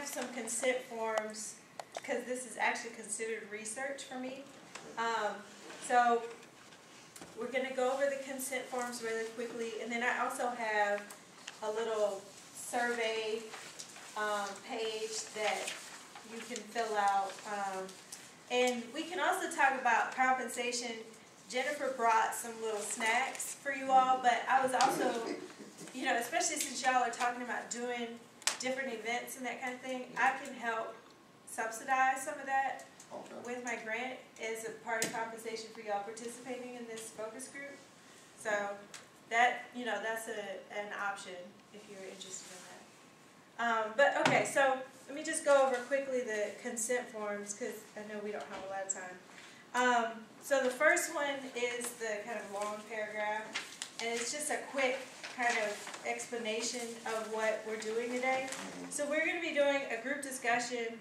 have some consent forms because this is actually considered research for me. So we're going to go over the consent forms really quickly, and then I also have a little survey page that you can fill out. And we can also talk about compensation. Jennifer brought some little snacks for you all, but I was also, you know, especially since y'all are talking about doing different events and that kind of thing, I can help subsidize some of that with my grant as a part of compensation for y'all participating in this focus group. So that, you know, that's an option if you're interested in that. But okay, so let me just go over quickly the consent forms because I know we don't have a lot of time. So the first one is the kind of long paragraph, and it's just a quick kind of explanation of what we're doing today. So we're going to be doing a group discussion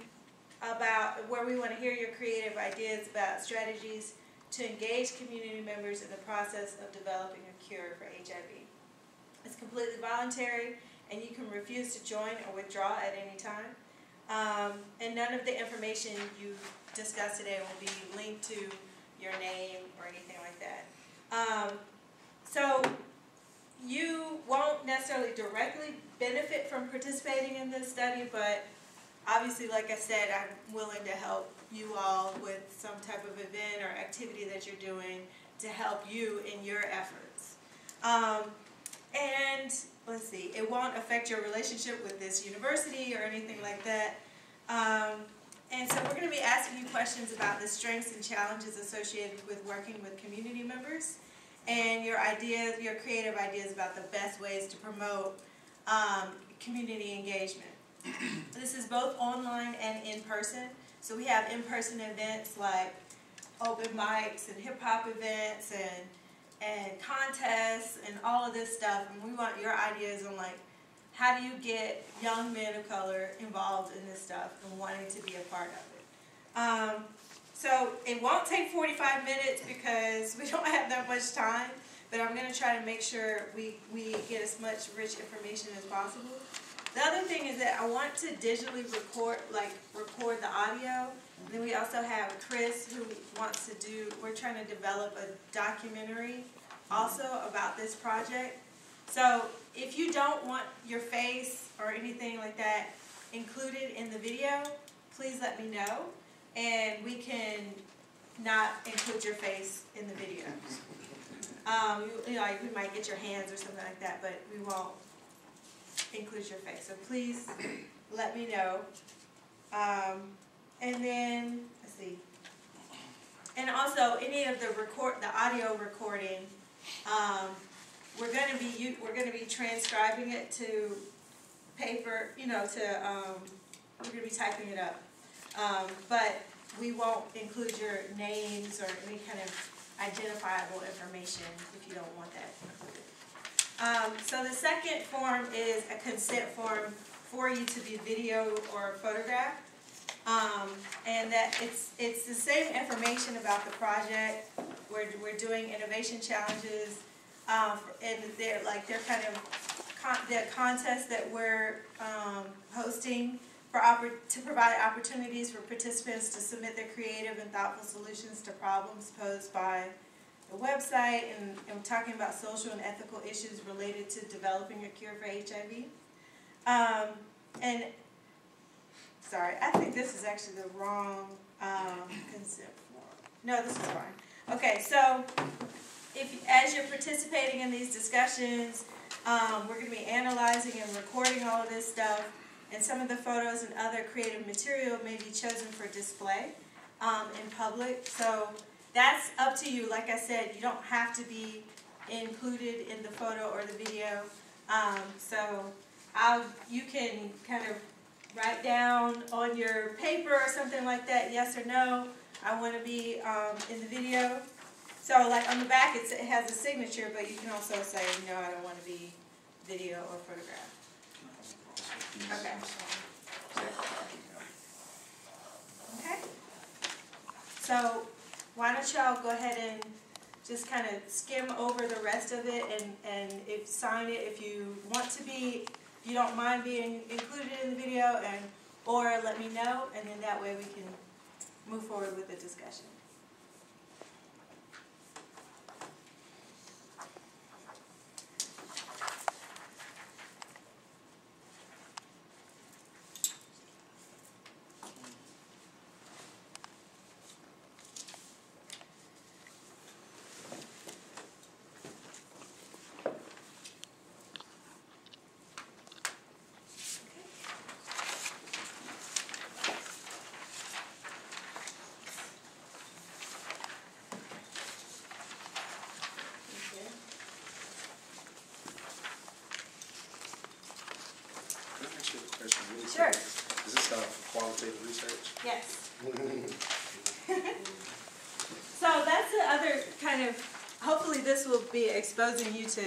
about where we want to hear your creative ideas about strategies to engage community members in the process of developing a cure for HIV. It's completely voluntary, and you can refuse to join or withdraw at any time. And none of the information you discuss today will be linked to your name or anything like that. So you won't necessarily directly benefit from participating in this study, but obviously, like I said, I'm willing to help you all with some type of event or activity that you're doing to help you in your efforts. And let's see, it won't affect your relationship with this university or anything like that. And so we're going to be asking you questions about the strengths and challenges associated with working with community members and your ideas, your creative ideas about the best ways to promote community engagement. This is both online and in person. So we have in-person events like open mics and hip-hop events and contests and all of this stuff. And we want your ideas on like, how do you get young men of color involved in this stuff and wanting to be a part of it? So it won't take 45 minutes because we don't have that much time, but I'm going to try to make sure we get as much rich information as possible. The other thing is that I want to digitally record the audio. And then we also have Chris who wants to do, we're trying to develop a documentary also about this project. So if you don't want your face or anything like that included in the video, please let me know. And we can not include your face in the video. You know, we might get your hands or something like that, but we won't include your face. So please let me know. And then, let's see. And also, any of the audio recording, we're going to be transcribing it to paper. You know, we're going to be typing it up. But we won't include your names or any kind of identifiable information if you don't want that included. So the second form is a consent form for you to be videoed or photographed. And that it's the same information about the project. We're doing innovation challenges, and they're kind of the contests that we're hosting to provide opportunities for participants to submit their creative and thoughtful solutions to problems posed by the website, and we're talking about social and ethical issues related to developing a cure for HIV. And sorry, I think this is actually the wrong consent form. No, this is fine. Okay, so as you're participating in these discussions, we're going to be analyzing and recording all of this stuff. And some of the photos and other creative material may be chosen for display in public. So that's up to you. Like I said, you don't have to be included in the photo or the video. So you can kind of write down on your paper or something like that, yes or no, I want to be in the video. So like on the back it has a signature, but you can also say, no, I don't want to be video or photographed. Okay. Okay. So why don't y'all go ahead and just kind of skim over the rest of it and sign it if you want to be, if you don't mind being included in the video, and or let me know, and then that way we can move forward with the discussion. Sure. Is this for qualitative research? Yes. So that's the other kind of, hopefully this will be exposing you to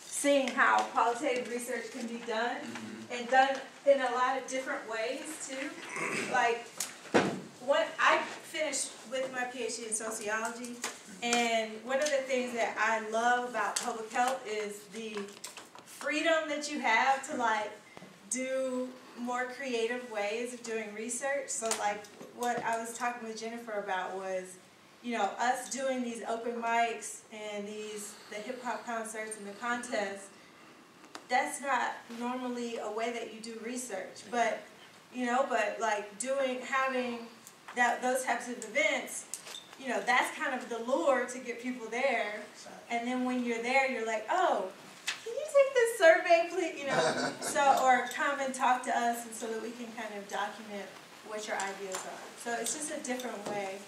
seeing how qualitative research can be done, and done in a lot of different ways too. Like, what I finished with my PhD in sociology, and one of the things that I love about public health is the freedom that you have to like do more creative ways of doing research. So like what I was talking with Jennifer about was, you know, us doing these open mics and the hip hop concerts and the contests. That's not normally a way that you do research, but you know, but like having those types of events, you know, that's kind of the lure to get people there. And then when you're there, you're like, oh, can you take this survey, please? You know, or come and talk to us, and so that we can kind of document what your ideas are. So it's just a different way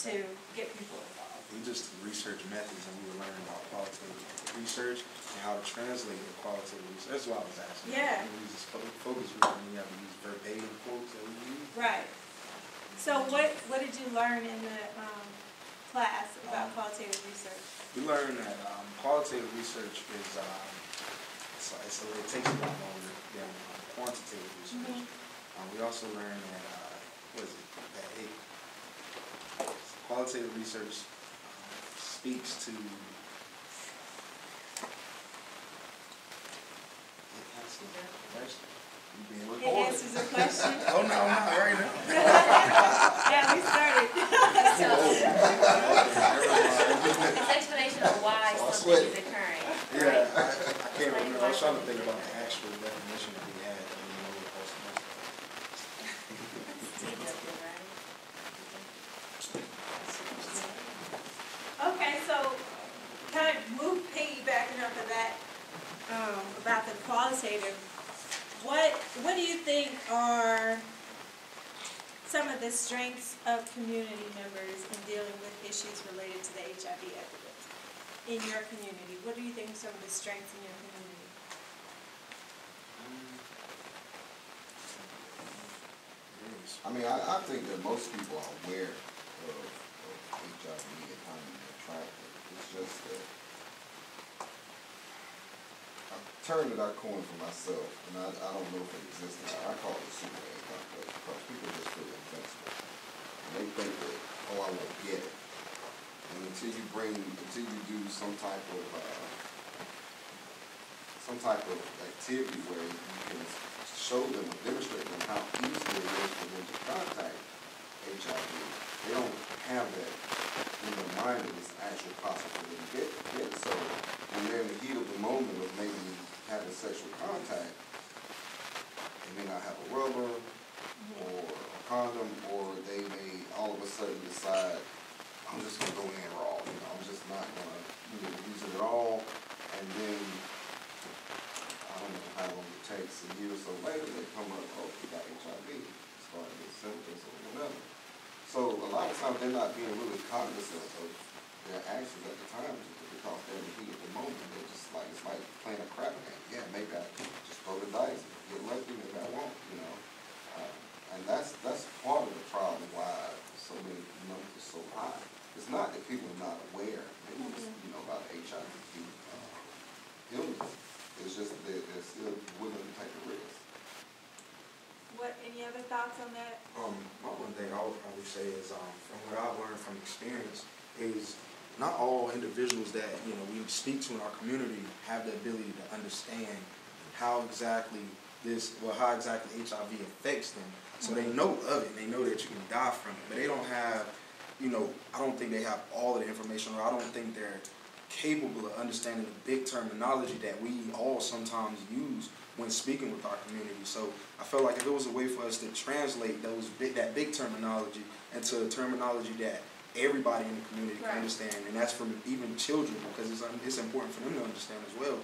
to get people involved. We just research methods, and we were learning about qualitative research and how to translate the qualitative research. That's what I was asking. Yeah. We use this focus group, and we have to use verbatim quotes that we use. Right. So what did you learn in the class about qualitative research? We learned that qualitative research is it takes a lot longer than quantitative research. We also learned that qualitative research speaks to It answers a question. Oh no, not right now. Yeah, we started. It's explanation of why something is occurring. Yeah, I can't remember. I was trying to think about the actual definition that we had. I didn't know what it was. Okay, so kind of piggybacking off of that, about the qualitative, what do you think are some of the strengths of community members in dealing with issues related to the HIV epidemic in your community? What do you think are some of the strengths in your community? I mean, I think that most people are aware of HIV and how to track it. It's just that I've turned it out corner for myself, and I don't know if it exists now. I call it a Superman complex because people just feel invincible. And they think that, oh, I won't get it. And until you do some type of activity where you can show them or demonstrate them how easy it is for them to contact HIV, they don't have that in their mind that it's actually possible for them to get it. So when they're in the heat of the moment of maybe having sexual contact, they may not have a rubber or a condom, or they may all of a sudden decide, I'm just going to go in raw, I'm just not going to use it at all, and then I don't know how long it takes, a year or so later, they come up, oh, you got HIV, start to get symptoms or whatever. So a lot of times they're not being really cognizant of their actions at the time because they're in the heat of the moment. They're just like, it's like playing a crap game. Yeah, maybe I just throw the dice, get lucky, maybe I won't, and that's part of the problem why so many numbers are so high. It's not that people are not aware, about HIV illness. It's just that they're still willing to take a risk. Any other thoughts on that? One thing I would probably say is, from what I've learned from experience, is not all individuals that we speak to in our community have the ability to understand how exactly how exactly HIV affects them. So they know of it, they know that you can die from it, but they don't have, I don't think they have all of the information, or I don't think they're capable of understanding the big terminology that we all sometimes use when speaking with our community. So I felt like if it was a way for us to translate that big terminology into a terminology that everybody in the community can understand, and that's for even children, because it's important for them to understand as well.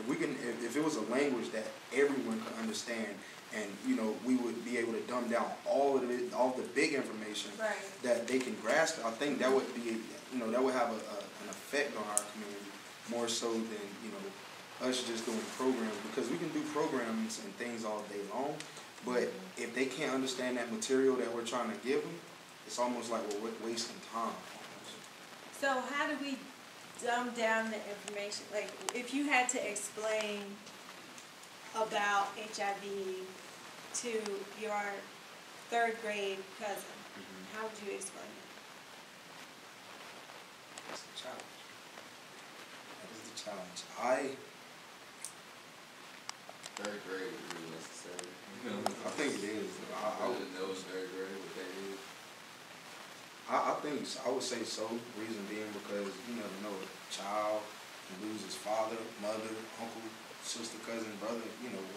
If it was a language that everyone could understand, and we would be able to dumb down all the big information that they can grasp, I think that would be, that would have an effect on our community more so than us just doing programs, because we can do programs and things all day long, but if they can't understand that material that we're trying to give them, it's almost like we're wasting time. So how do we dumb down the information? Like, if you had to explain about HIV to your third grade cousin, how would you explain it? That's the challenge. That is the challenge. Third grade is really necessary. I think it is. I didn't know it was third grade, what that is. I would say so. Reason being because you never know, a child can lose his father, mother, uncle, sister, cousin, brother,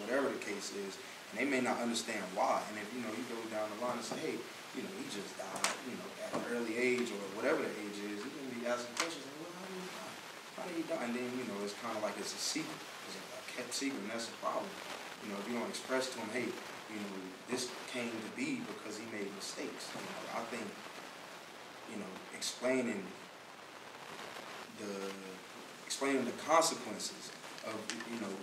whatever the case is, and they may not understand why. And if you go down the line and say, hey, he just died, at an early age or whatever the age is, you're gonna be asking questions like, well, how did he die? How did he die? And then it's kind of like it's a secret, it's a kept secret, and that's a problem. If you don't express to him, hey, this came to be because he made mistakes. I think. Explaining the consequences of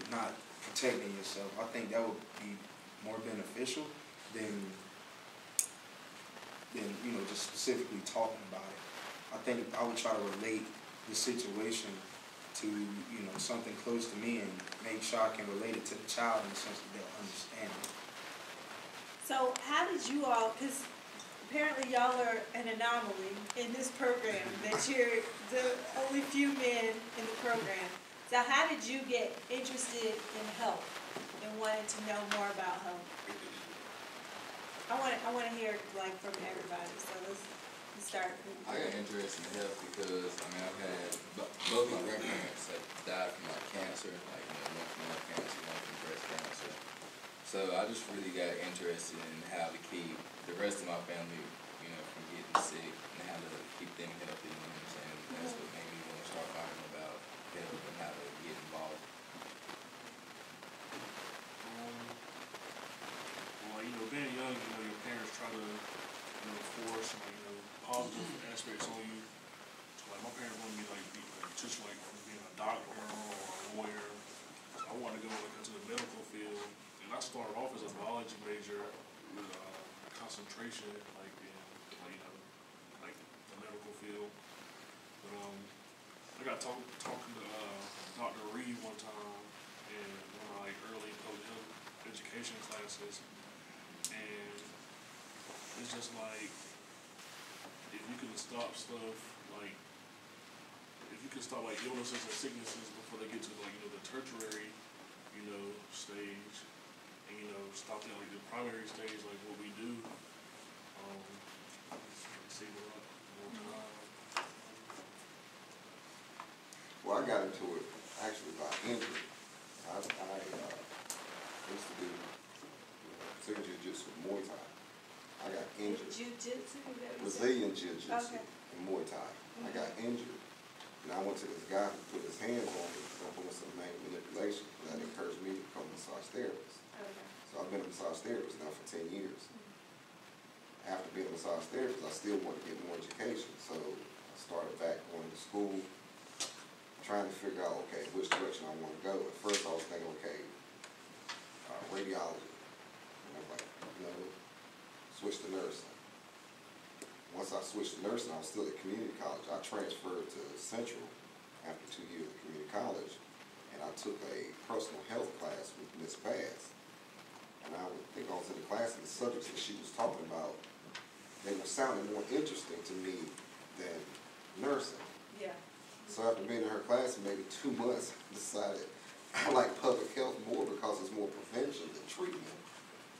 not protecting yourself, I think that would be more beneficial than just specifically talking about it. I think I would try to relate the situation to something close to me and make sure I can relate it to the child in the sense that they'll understand it. So how did you all, because apparently y'all are an anomaly in this program, that you're the only few men in the program. So how did you get interested in health and wanted to know more about health? I want to hear from everybody. So let's start. I got interested in health because I've had both my grandparents have died from cancer, one from cancer, one from breast cancer. So I just really got interested in how to keep the rest of my family, from getting sick, and how to keep them healthy. And that's what made me want to start learning about health and how to get involved. Being young, your parents try to, force positive aspects on you. So my parents wanted me just like being a doctor or a lawyer. So I wanted to go into the medical field. And I started off as a biology major with concentration, in the medical field. But I got talking to Dr. Reed one time in one of my early public health education classes, and it's just if you can stop stuff if you can stop illnesses and sicknesses before they get to the tertiary stage, and stop at the primary stage what we do, save a lot more time. Well, I got into it actually by injury. I used to do jiu-jitsu and Muay Thai. I got injured. Jiu-jitsu? Brazilian jiu-jitsu and Muay Thai. I got injured. And I went to this guy who put his hands on me because I'm doing some main manipulation. That encouraged me to become a massage therapist. So I've been a massage therapist now for 10 years. After being a massage therapist, I still wanted to get more education. So I started back going to school, trying to figure out, okay, which direction I want to go. At first I was thinking, okay, radiology. And I'm like, switch to nursing. Once I switched to nursing, I was still at community college. I transferred to Central after 2 years of community college, and I took a personal health class with Miss Bass. And I think I was in the class, and the subjects that she was talking about, they were sounding more interesting to me than nursing. Yeah. So after being in her class for maybe 2 months, I decided I like public health more because it's more prevention than treatment.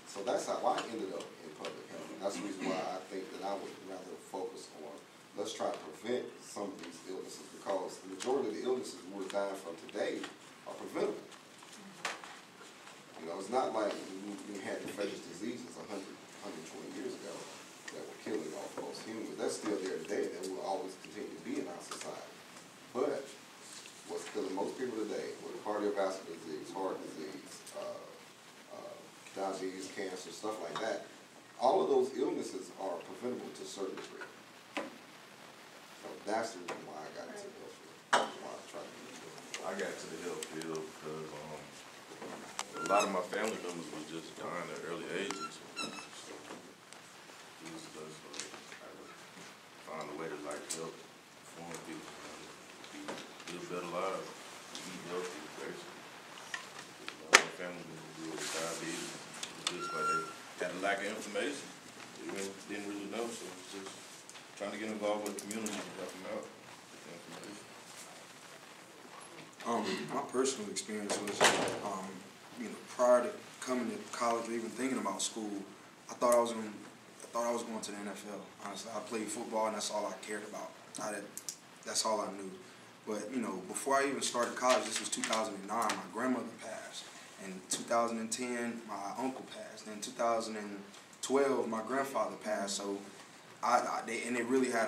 So that's how I ended up in public health. And that's the reason why I think that I would rather focus on, let's try to prevent some of these illnesses, because the majority of the illnesses we're dying from today are preventable. You know, it's not like we had infectious diseases 100, 120 years ago that were killing off most humans. That's still there today. That will always continue to be in our society. But what's killing most people today, with cardiovascular disease, heart disease, diabetes, cancer, stuff like that, all of those illnesses are preventable to a certain degree. So that's the reason why I got into the health field. That's why I tried to do it. I got to the health field because a lot of my family members were just dying at early ages. So it was just I found a way to like help inform people live better lives, eat healthy, basically. My family members deal with diabetes. Just like they had a lack of information. They didn't really know, so it was just trying to get involved with the community and help them out with the information. My personal experience was, you know, prior to coming to college or even thinking about school, I thought I was going to the NFL. Honestly, I played football and that's all I cared about. That's all I knew. But you know, before I even started college, this was 2009. My grandmother passed. In 2010, my uncle passed. In 2012, my grandfather passed. So, and it really had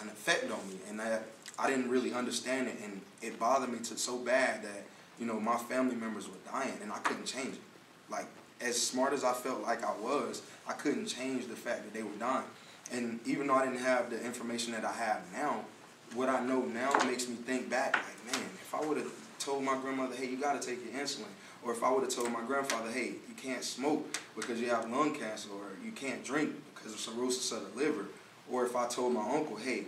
an effect on me, and I didn't really understand it, and it bothered me so bad that, you know, my family members were dying, and I couldn't change it. Like, as smart as I felt like I was, I couldn't change the fact that they were dying. And even though I didn't have the information that I have now, what I know now makes me think back, like, man, if I would have told my grandmother, hey, you got to take your insulin, or if I would have told my grandfather, hey, you can't smoke because you have lung cancer, or you can't drink because of cirrhosis of the liver, or if I told my uncle, hey,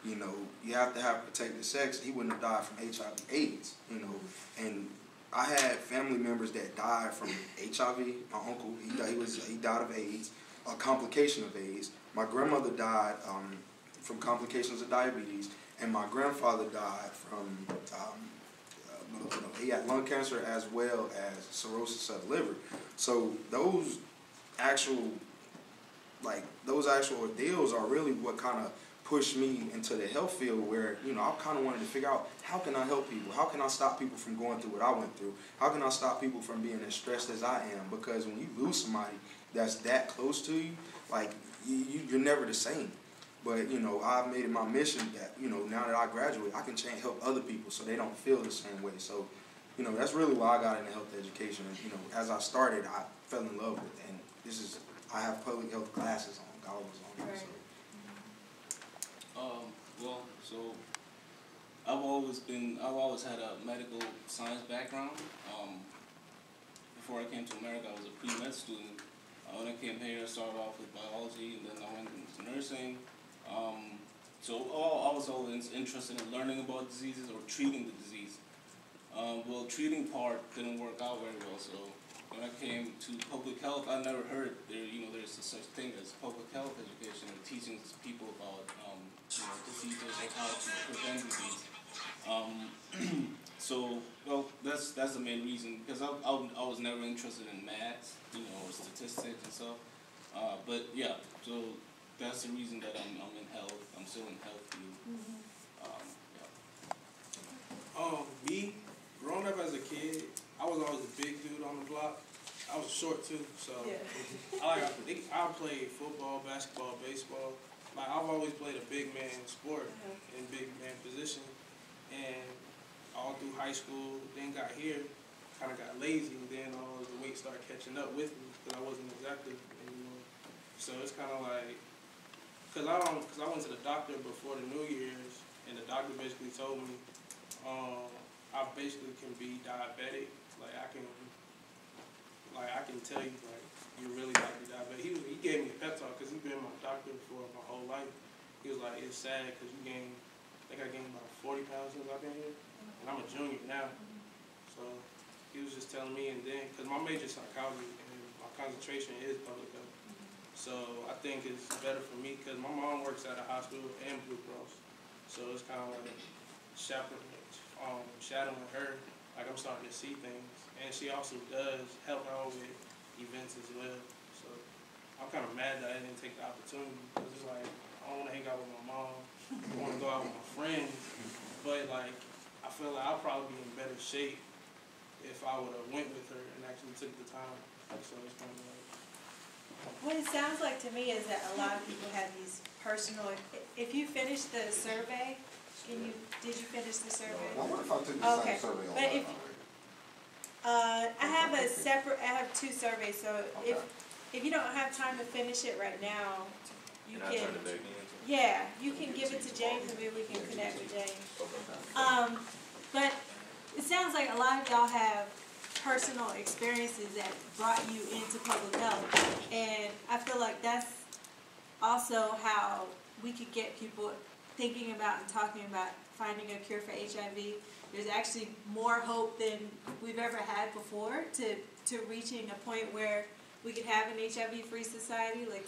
you know, you have to have protected sex, he wouldn't have died from HIV/AIDS, you know. And I had family members that died from HIV. My uncle, he died of AIDS, a complication of AIDS. My grandmother died from complications of diabetes, and my grandfather died from he had lung cancer as well as cirrhosis of the liver. So those actual ordeals are really what kind of pushed me into the health field, where, you know, I kind of wanted to figure out, how can I help people? How can I stop people from going through what I went through? How can I stop people from being as stressed as I am? Because when you lose somebody that's that close to you, like, you're never the same. But, you know, I've made it my mission that, you know, now that I graduate, I can help other people so they don't feel the same way. So, you know, that's really why I got into health education. And, you know, as I started, I fell in love with it. And I have public health classes on, goggles on. Right. So I've always had a medical science background. Before I came to America, I was a pre-med student. When I came here, I started off with biology, and then I went into nursing. So I was always interested in learning about diseases or treating the disease. Well, treating part didn't work out very well. So when I came to public health, I never heard there's a such thing as public health education, or teaching people about diseases and how to prevent disease. So, well, that's the main reason, because I was never interested in math, or statistics and stuff. But yeah, so that's the reason that I'm in health. I'm still in health field. Me, growing up as a kid, I was always a big dude on the block. I was short too, so I played football, basketball, baseball. Like, I've always played a big man sport in big man position, and all through high school, then got here, kind of got lazy, and then the weight started catching up with me because I wasn't as active anymore. So it's kind of like, because I went to the doctor before the New Year's, and the doctor basically told me I basically can be diabetic. Like, I can tell you, like, you're really likely diabetic. He gave me a pep talk because he's been my doctor for my whole life. He was like, it's sad because I think I gained about 40 pounds since I've been here, and I'm a junior now. So he was just telling me, and then, because my major is psychology, and my concentration is public health. So I think it's better for me, because my mom works at a hospital and Blue Cross. So it's kind of like shadowing her, like I'm starting to see things. And she also does help out with events as well. So I'm kind of mad that I didn't take the opportunity, because it's like, I don't want to hang out with my mom, I want to go out with my friends, but like, I feel like I'll probably be in better shape if I would have went with her and actually took the time. So it's kind of like, What it sounds like to me is that a lot of people have these personal, if you finish the survey, did you finish the survey? I wonder if I took the Okay, same survey but online if- already. I have two surveys, so Okay. if you don't have time to finish it right now, you And I can, turned it back in. yeah, you can give it to James and maybe we can connect with James. But it sounds like a lot of y'all have personal experiences that brought you into public health. And I feel like that's also how we could get people thinking about and talking about finding a cure for HIV. There's actually more hope than we've ever had before to reaching a point where we could have an HIV-free society. Like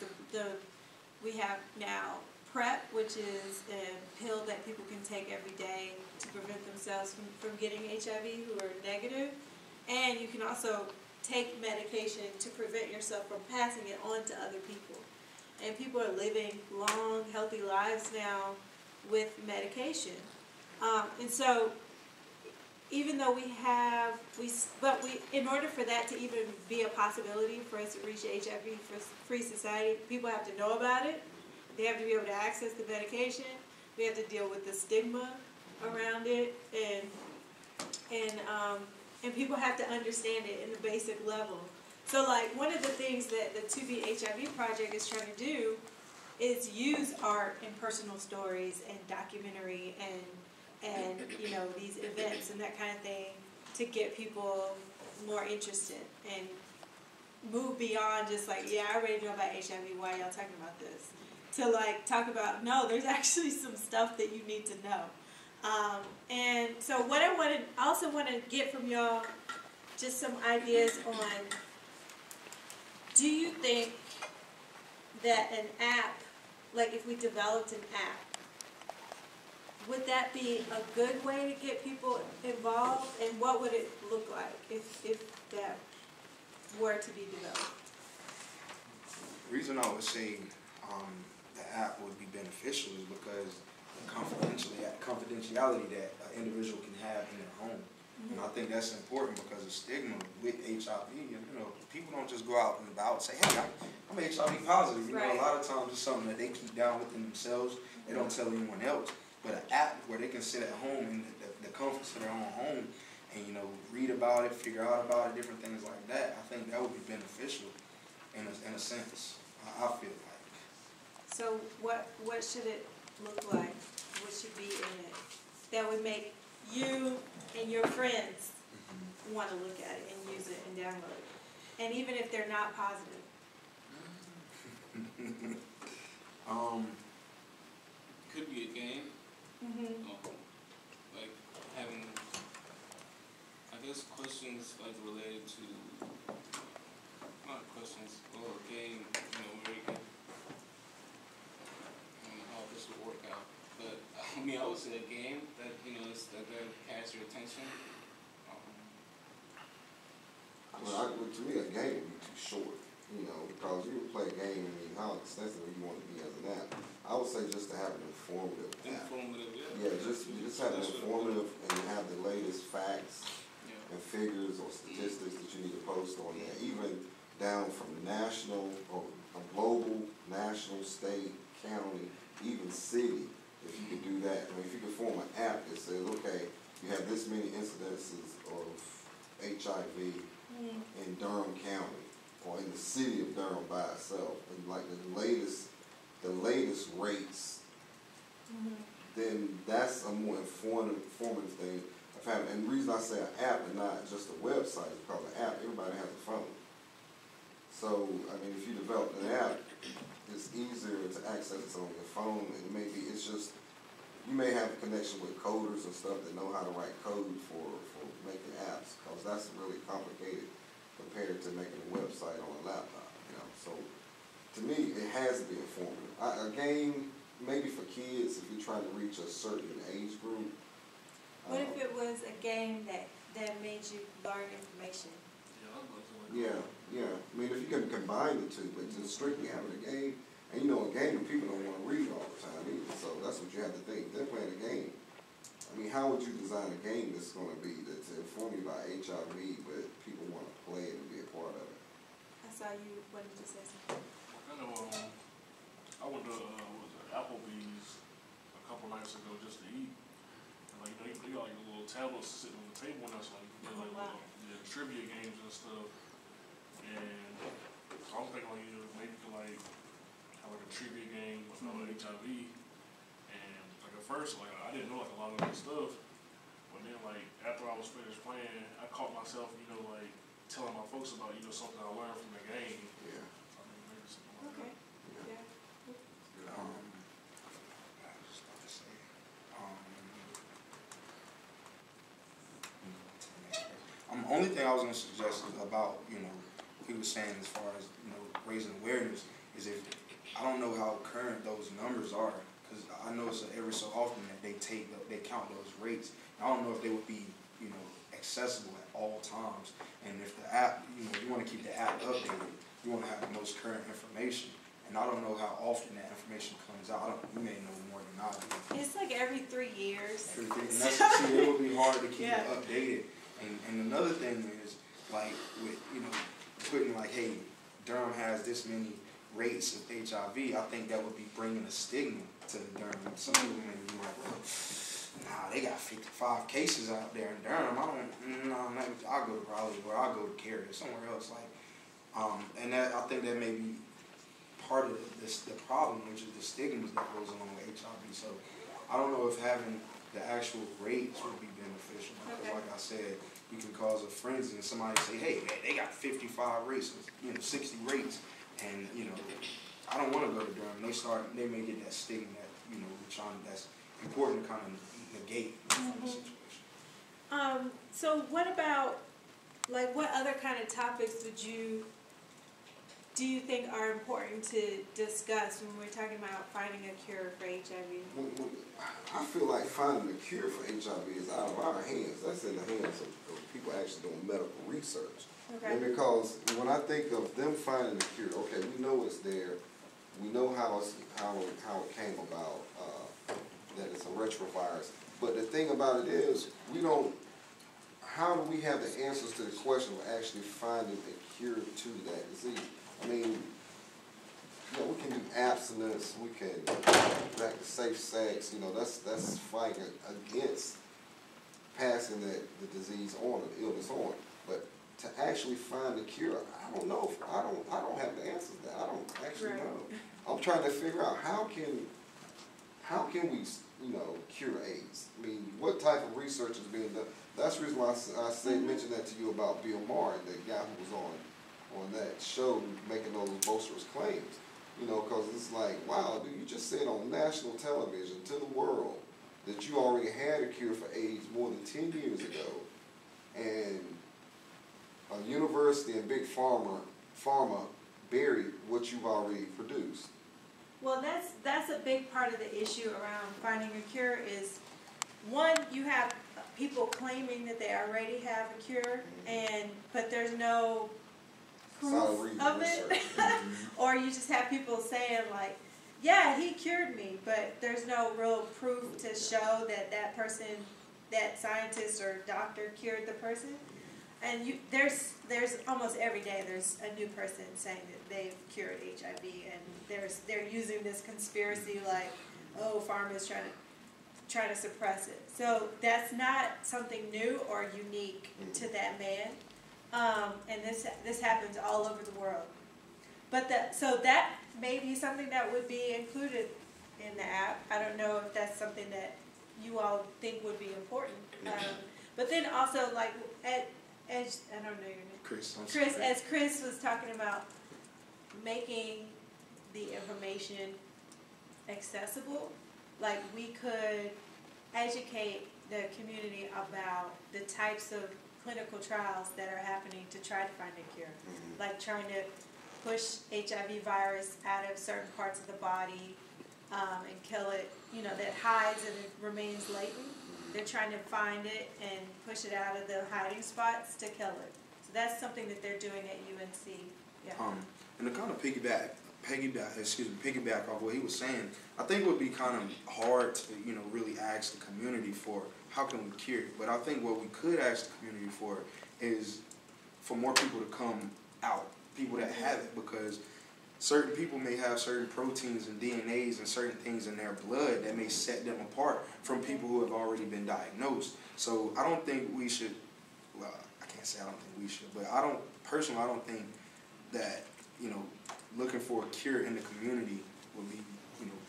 we have now PrEP, which is a pill that people can take every day to prevent themselves from getting HIV who are negative. And you can also take medication to prevent yourself from passing it on to other people. And people are living long, healthy lives now with medication. And so, even though in order for that to even be a possibility for us to reach a HIV-free society, people have to know about it. They have to be able to access the medication. We have to deal with the stigma around it, and people have to understand it in the basic level. So, like, one of the things that the 2B HIV Project is trying to do is use art and personal stories and documentary and you know, these events and that kind of thing to get people more interested and move beyond just like, yeah, I already know about HIV, why y'all talking about this? To like talk about, no, there's actually some stuff that you need to know. And so what I also want to get from y'all, just some ideas on, do you think that an app, like if we developed an app, would that be a good way to get people involved? And what would it look like if that were to be developed? The reason I would say the app would be beneficial is because the confidentiality that an individual can have in their home. And I think that's important because of stigma with HIV. You know, people don't just go out and about and say, hey, I'm HIV positive. You know, a lot of times it's something that they keep down within themselves. They don't tell anyone else. But an app where they can sit at home in the comforts of their own home and, you know, read about it, figure out about it, different things like that, I think that would be beneficial in a sense, I feel like. So what should it look like? What should be in it that would make you and your friends want to look at it and use it and download it? And even if they're not positive? Could be a game. Mm-hmm. Like having, I guess, questions like related to, not questions, or a game, you know, where you can, I don't know how this would work out, but I mean, I would say a game that, you know, that has your attention. Well, to me, a game would be too short, you know, because you would play a game, I mean, how extensive you want to be as an app. I would say just to have an informative app. Informative, yeah. Yeah, just have an informative and have the latest facts and figures or statistics that you need to post on there, even down from national or global, national, state, county, even city. If you could do that, I mean, if you could form an app that says, okay, you have this many incidences of HIV in Durham County or in the city of Durham by itself, and like the latest rates, then that's a more informative thing of having. And the reason I say an app and not just a website is because an app, everybody has a phone. So, I mean, if you develop an app, it's easier to access it on your phone, and maybe it's just, you may have a connection with coders and stuff that know how to write code for making apps, because that's really complicated compared to making a website on a laptop, you know. So, to me, it has to be informative. A game, maybe for kids, if you're trying to reach a certain age group. What if it was a game that that made you learn information. Yeah, Yeah. I mean, if you can combine the two, but just strictly having a game, and you know, a game, people don't want to read all the time either, so that's what you have to think. They're playing a game. I mean, how would you design a game that's going to be, that's informed you about HIV, but people want to play it and be a part of it? I saw you wanted to say something. I know, I went to, Applebee's a couple nights ago just to eat. And like, they got like little tablets sitting on the table and that's like, Oh, wow. trivia games and stuff. And so I'm thinking like, maybe you could like, have like a trivia game with HIV. And like at first, like I didn't know like a lot of that stuff. But then like, after I was finished playing, I caught myself, like telling my folks about, something I learned from the game. Yeah. I mean, maybe something like that. Okay. Yeah. I was about to say, only thing I was gonna suggest is about, he was saying as far as, raising awareness is if, I don't know how current those numbers are, because I notice that every so often that they count those rates. I don't know if they would be, accessible at all times. And if the app, you want to keep the app updated, you want to have the most current information. And I don't know how often that information comes out. You may know more than I do. It's like every 3 years. And that's, see, it would be hard to keep it updated. And another thing is, like, with, putting like, hey, Durham has this many rates of HIV, I think that would be bringing a stigma to Durham. Some people may be like, well, nah, they got 55 cases out there in Durham. I'll go to Raleigh or I'll go to Cary or somewhere else. Like, and that, I think that may be part of the problem, which is the stigmas that goes along with HIV. So I don't know if having the actual rates would be beneficial. Because like I said, you can cause a frenzy and somebody say, hey, man, they got 55 rates, 60 rates. And, I don't want to go to Durham. They may get that stigma that, that's important to kind of negate from the situation. So what about, like, what other kind of topics do you think are important to discuss when we're talking about finding a cure for HIV? I feel like finding a cure for HIV is out of our hands. That's in the hands of people actually doing medical research. Okay. And because when I think of them finding a cure, okay, we know it's there. We know how it came about, that it's a retrovirus. But the thing about it is, how do we have the answers to the question of actually finding a cure to that disease? I mean, we can do abstinence, we can practice safe sex, that's fighting against passing the disease on, or the illness on. But to actually find a cure, I don't know. I don't have the answers to that. I don't actually know. I'm trying to figure out how can we, cure AIDS? I mean, what type of research is being done? That's the reason why I mentioned that to you about Bill Maher, the guy who was on that show making those boisterous claims. Because it's like, wow, dude, you just said on national television to the world that you already had a cure for AIDS more than 10 years ago, and a university and big pharma buried what you've already produced. Well, that's a big part of the issue around finding a cure is, one, you have people claiming that they already have a cure, but there's no proof of it. Or you just have people saying like, yeah, he cured me, but there's no real proof to show that that person, that scientist or doctor cured the person. And there's almost every day there's a new person saying that they've cured HIV, and they're using this conspiracy like, oh, pharma's trying to suppress it. So that's not something new or unique to that man. And this happens all over the world. But so that may be something that would be included in the app. I don't know if that's something that you all think would be important. But then also, like, as I don't know your name. Chris, as Chris was talking about making the information accessible, like we could educate the community about the types of clinical trials that are happening to try to find a cure, like trying to push HIV virus out of certain parts of the body and kill it, that hides and it remains latent. They're trying to find it and push it out of the hiding spots to kill it. So that's something that they're doing at UNC. Yeah. And to kind of piggyback off what he was saying, I think it would be kind of hard to, really ask the community for how can we cure it. But I think what we could ask the community for is for more people to come out, people that have it, because certain people may have certain proteins and DNAs and certain things in their blood that may set them apart from people who have already been diagnosed. So I don't think we should, well, I can't say I don't think we should, but I don't think that, looking for a cure in the community would be,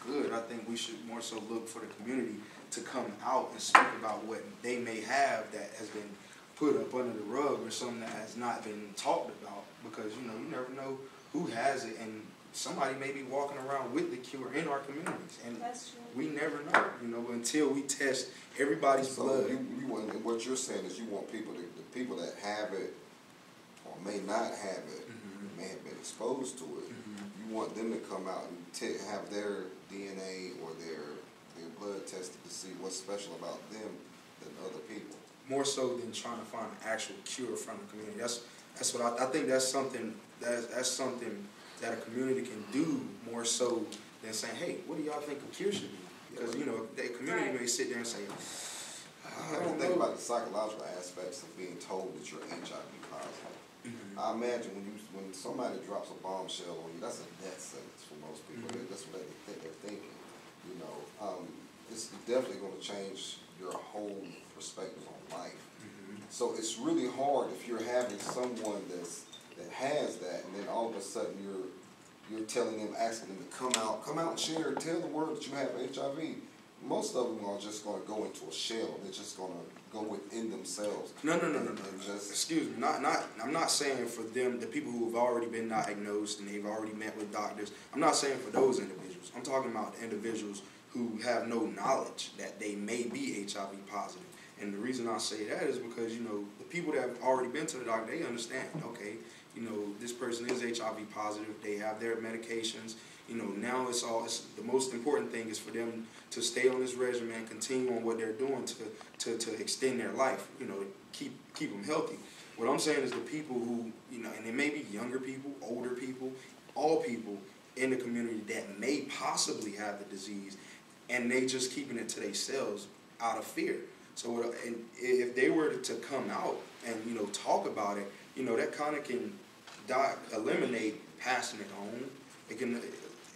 good. I think we should more so look for the community to come out and speak about what they may have that has been put up under the rug or something that has not been talked about, because, you never know who has it, and somebody may be walking around with the cure in our communities, and we never know, until we test everybody's blood. You want, and what you're saying is you want the people that have it or may not have it, may have been exposed to it, you want them to come out and have their DNA or their blood tested to see what's special about them than other people. More so than trying to find an actual cure from the community. That's what I think. That's something that a community can do more so than saying, "Hey, what do y'all think a cure should be?" Because the community may sit there and say, I don't think about the psychological aspects of being told that you're HIV positive. I imagine when somebody drops a bombshell on you, that's a death sentence for most people. That's what they're thinking. It's definitely going to change your whole perspective on life. So it's really hard if you're having someone that has that, and then all of a sudden you're telling them, asking them to come out and share, tell the world that you have HIV. Most of them are just going to go into a shell. They're just going to go within themselves. No. Excuse me. I'm not saying for them, the people who have already been diagnosed and they've already met with doctors. I'm not saying for those individuals. I'm talking about the individuals who have no knowledge that they may be HIV positive. And the reason I say that is because, the people that have already been to the doctor, they understand, okay, this person is HIV positive. They have their medications. Now it's the most important thing is for them to stay on this regimen, continue on what they're doing to extend their life, keep them healthy. What I'm saying is the people who, and it may be younger people, older people, all people in the community that may possibly have the disease, and they just keeping it to themselves out of fear. So if they were to come out and, talk about it, that kind of can eliminate passing it on.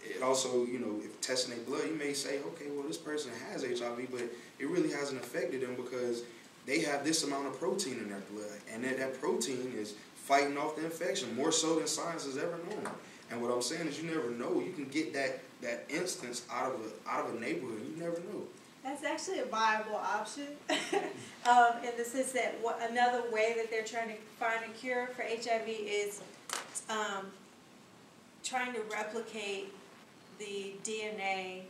It also, if testing their blood, you may say, okay, well, this person has HIV, but it really hasn't affected them because they have this amount of protein in their blood, and that protein is fighting off the infection more so than science has ever known. And what I'm saying is, you never know. You can get that instance out of a neighborhood. You never know. That's actually a viable option, in the sense that another way that they're trying to find a cure for HIV is trying to replicate the DNA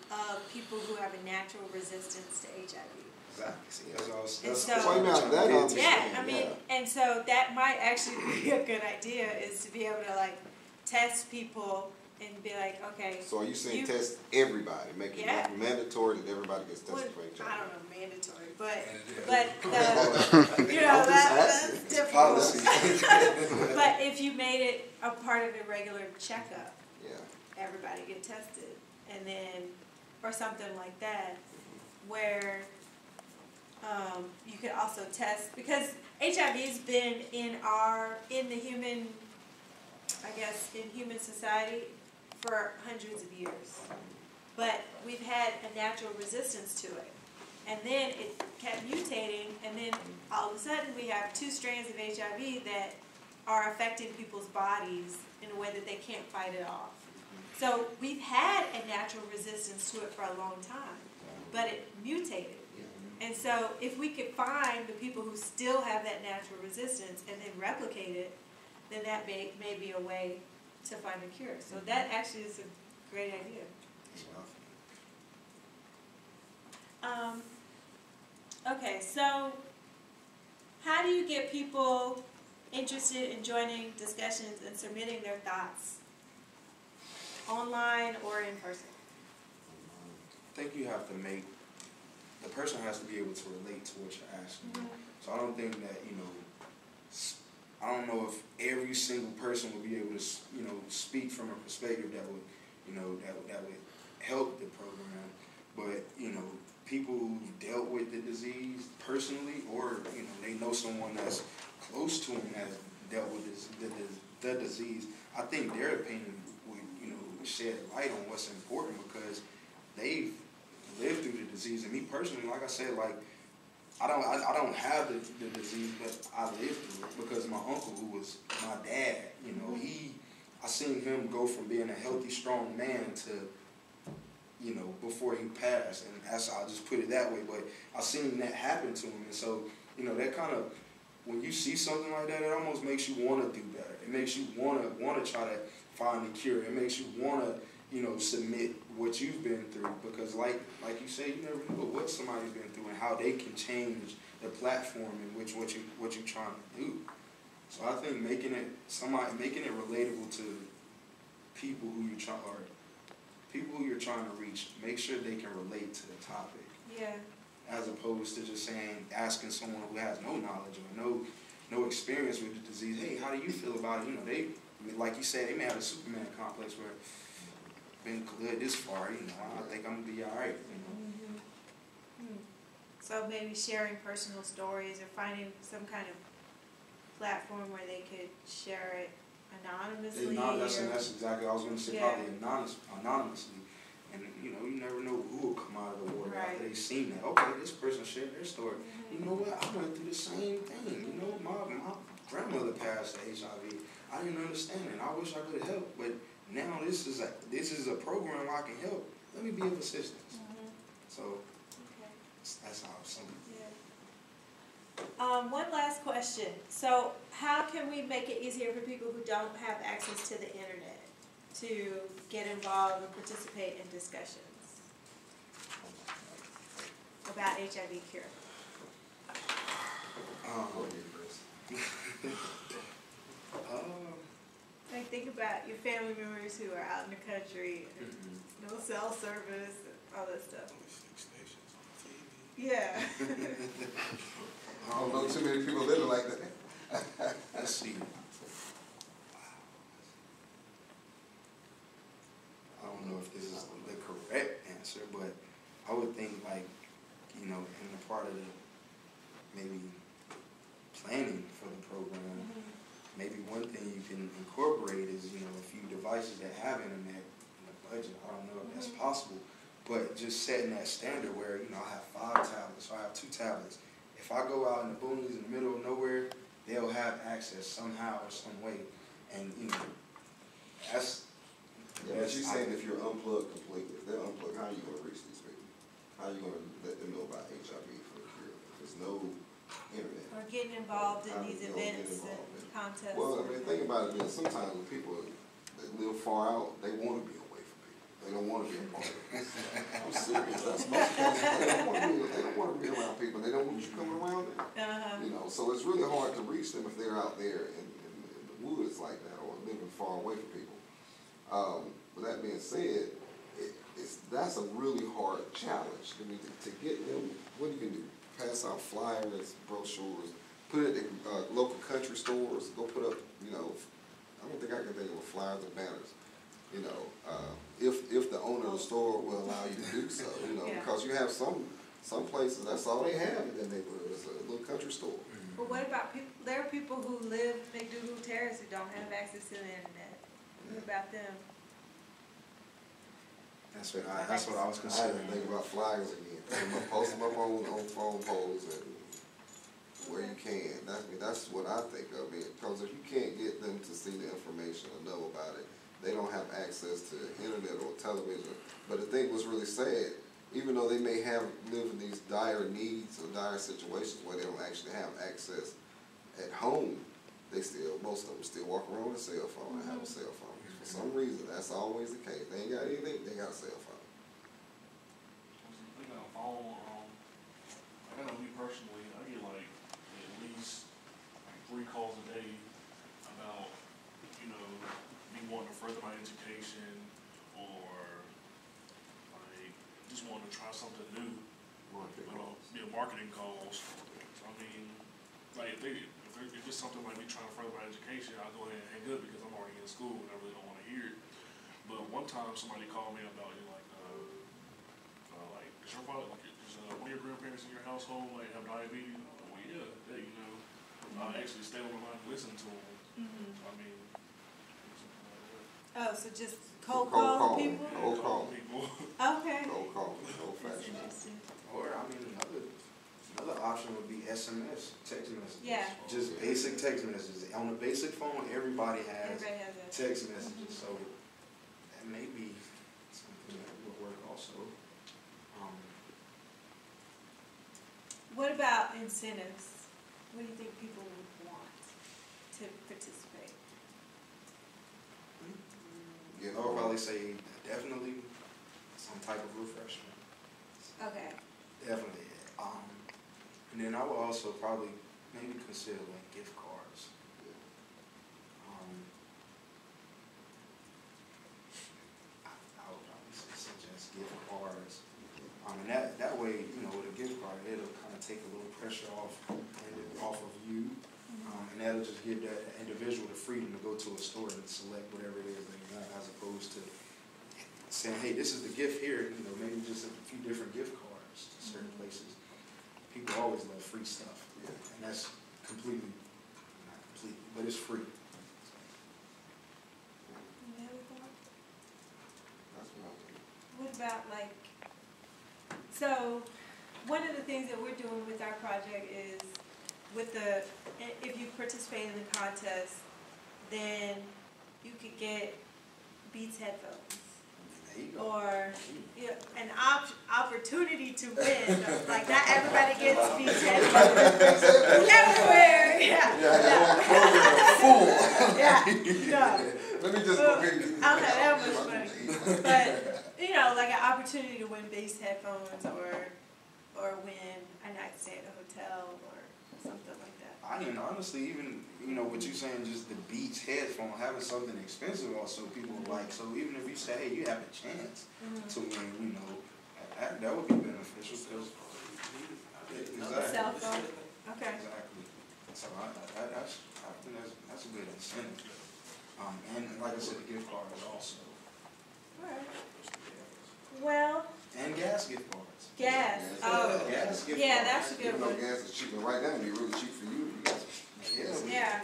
of people who have a natural resistance to HIV. Exactly. And so that might actually be a good idea, is to be able to test people and be like, okay. So are you saying test everybody, make it mandatory that everybody gets tested for HIV? I don't know, mandatory, but that's difficult. But if you made it a part of a regular checkup, everybody get tested, and then, or something like that, where you could also test, because HIV's been in the human, I guess, in human society for hundreds of years. But we've had a natural resistance to it. And then it kept mutating, and then all of a sudden we have 2 strands of HIV that are affecting people's bodies in a way that they can't fight it off. So we've had a natural resistance to it for a long time, but it mutated. And so if we could find the people who still have that natural resistance and then replicate it, then that may be a way to find a cure. So that actually is a great idea. Okay, so how do you get people interested in joining discussions and submitting their thoughts? Online or in person? I think you have to make the person has to be able to relate to what you're asking. So I don't think that, I don't know if every single person would be able to, speak from a perspective that would, that would help the program. But, people who've dealt with the disease personally, or, they know someone that's close to them has dealt with the disease, I think their opinion would, shed light on what's important, because they've lived through the disease. And me personally, like I said, like, I don't have the disease, but I lived through it because my uncle, who was my dad, I seen him go from being a healthy, strong man to, before he passed, and I'll just put it that way, but I seen that happen to him, and so, that kind of, when you see something like that, it almost makes you want to do better. It makes you want to try to find the cure. It makes you want to, submit what you've been through, because like you say, you never know what somebody's been through and how they can change the platform in which what you're trying to do. So I think making it relatable to people who you're trying to reach, make sure they can relate to the topic. Yeah. As opposed to just asking someone who has no knowledge or no experience with the disease, hey, how do you feel about it? They, like you said, they may have a Superman complex where been good this far, I think I'm gonna be all right, So maybe sharing personal stories or finding some kind of platform where they could share it anonymously. That's exactly what I was going to say, probably anonymously. And, you never know who will come out of the water after they've seen that. Okay, this person shared their story. You know what? I went through the same thing. My grandmother passed to HIV. I didn't understand it. I wish I could have helped, but now this is a program where I can help. Let me be of assistance. So that's how it's something. One last question. So how can we make it easier for people who don't have access to the internet to get involved and participate in discussions about HIV cure? Like, think about your family members who are out in the country, and no cell service, and all that stuff. Yeah. I don't know too many people living like that. Let's see. I don't know if this is the correct answer, but I would think, like, in the part of the maybe planning for the program, maybe one thing you can incorporate is, a few devices that have internet in the budget. I don't know if that's possible, but just setting that standard where, I have 5 tablets, or I have 2 tablets. If I go out in the boonies in the middle of nowhere, they'll have access somehow or some way. And, that's... Yeah, but you're saying if you're unplugged completely, if they're unplugged, how are you going to reach these people? How are you going to let them know about HIV for the cure? If there's no internet. Or getting involved in these events and contests. Well, think about it, sometimes when people that live far out, they want to be away from people. They don't want to be a part of it. I'm serious. That's most people. They don't want to be around people. They don't want you coming around them. So it's really hard to reach them if they're out there in the woods like that, or living far away from people. With that being said, that's a really hard challenge. I mean, to get them, what you can do, pass out flyers, brochures, put it in local country stores, go put up, I don't think I can think of flyers or banners, if the owner of the store will allow you to do so, because you have some places, that's all they have in their neighborhood, is a little country store. But what about people, there are people who live in McDougal Terrace who don't have access to the internet. What about them? That's what I was considering. I didn't think about flyers again. Post them up on phone poles and where you can. That's what I think of it. Because if you can't get them to see the information or know about it, they don't have access to internet or television. But the thing was really sad, even though they may have lived in these dire needs or dire situations where they don't actually have access at home, most of them still walk around with a cell phone and have a cell phone. For some reason, that's always the case. They ain't got anything, they got a cell phone. They got a phone, I know me personally, I get at least 3 calls a day about, me wanting to further my education, or just wanting to try something new. Marketing calls. So, I mean, like if it's something like me trying to further my education, I'll go ahead and hang up because I'm already in school and I really don't want to hear it. But one time somebody called me about it, like, is your father, like, is one of your grandparents in your household like have diabetes? Well, yeah, they, you know, I actually stay on the line and listen to them. So, I mean, Oh, so just cold Cold call call. people? Cold call. people. Okay. Old call, old That's fashioned. interesting. Or, I mean, another option would be SMS, text messages. Yeah. Just basic text messages. On a basic phone, everybody has Everybody has that. text messages, so that may be something that would work also. What about incentives? What do you think people would want to participate? Yeah, I would probably say definitely some type of refreshment. Okay. Definitely. And then I would also probably maybe consider like gift cards. I would probably say suggest gift cards. And that way, you know, with a gift card, it'll kind of take a little pressure off of you. And that'll just give that individual the freedom to go to a store and select whatever it is they want, as opposed to saying, hey, this is the gift here, you know, maybe just a few different gift cards to certain places. People always love free stuff, and that's completely, not completely, but it's free. Any other thoughts? That's what I think. What about like, so one of the things that we're doing with our project is with the, if you participate in the contest, then you could get Beats headphones. There you go. Or an opportunity to win. Like not everybody gets Beats headphones everywhere. Yeah. Let me just go ahead and I don't have that much money. But you know, like an opportunity to win Beats headphones or win a night stay at a hotel or something like that. I mean, honestly, even, you know, what you saying, just the Beats headphone, having something expensive also people like. So even if you say, hey, you have a chance to win, you know, that would be beneficial because A cell phone. Okay. Exactly. So I think that's a good incentive. And like I said, the gift card is also. All right. Well, And gas gift cards. gas. Oh, Gas gift yeah, cards. that's a good even though one. gas is cheap, and right now it'd be really cheap for you. You got some. Yeah.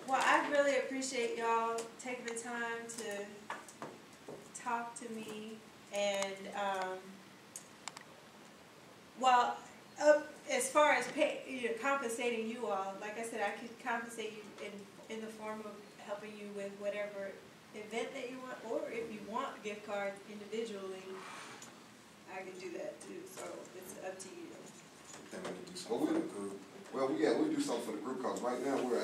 Well, I really appreciate y'all taking the time to talk to me and, well, as far as compensating you all, like I said, I could compensate you in the form of helping you with whatever event that you want, or if you want gift cards individually, I can do that too, so it's up to you. Then we can do something for the group. Well, we do something for the group, because right now we were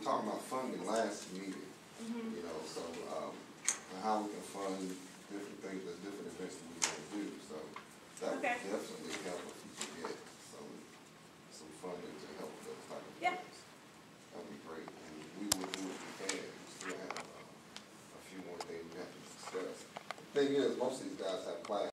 talking about funding last meeting. You know, so, how we can fund different things, there's different events that we want to do, so that would Okay. definitely help if we could get some funding to help with those type of Yeah. things. That'd be great, and we will do what we can. We still have a few more things we have to discuss. The thing is, most of these guys have classes.